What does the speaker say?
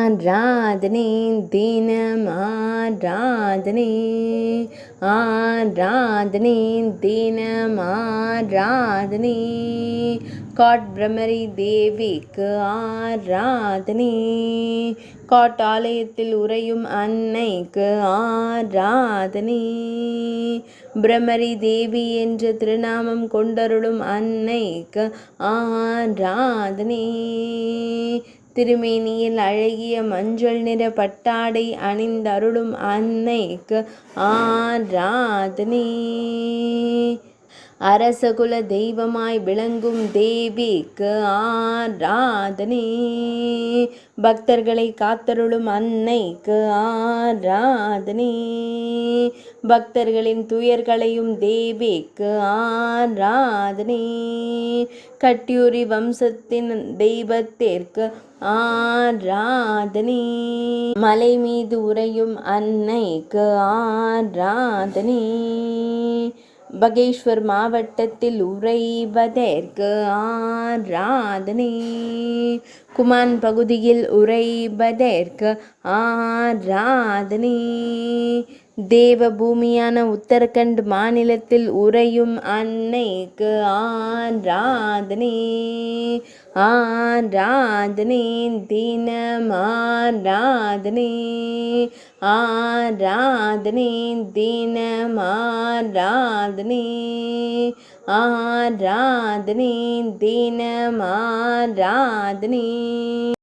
ஆராதனை தினம் ஆராதனை ஆராதனை தினம் ஆராதனை காட் பிரம்மரி தேவிக்கு ஆராதனை காட் ஆலயத்தில் உறையும் அன்னைக்கு ஆராதனை பிரம்மரி தேவி என்ற திருநாமம் கொண்டருளும் அன்னைக்கு ஆராதனை திருமேனியில் அழகிய மஞ்சள் நிற பட்டாடை அணிந்தருளும் அன்னைக்கு ஆராதனை அரசகுல தெய்வமாய் விளங்கும் தேவிக்கு ஆராதனை பக்தர்களை காத்தருளும் அன்னைக்கு ஆராதனை பக்தர்களின் துயர்களையும் தேவிக்கு ஆராதனை கட்டியூரி வம்சத்தின் தெய்வத்திற்கு ஆராதனை மலை மீது உறையும் அன்னைக்கு ஆராதனை பகேஸ்வர் மாவட்டத்தில் உறைவதற்கு ஆராதனை குமான் பகுதியில் உறைவதற்கு ஆராதனை தேவபூமியான உத்தரகண்ட் மாநிலத்தில் உறையும் அன்னைக்கு ஆராதனை ஆராதனை தினம் ஆராதனை ஆராதனை தினம் ஆராதனை ஆராதனை தினம் ஆராதனை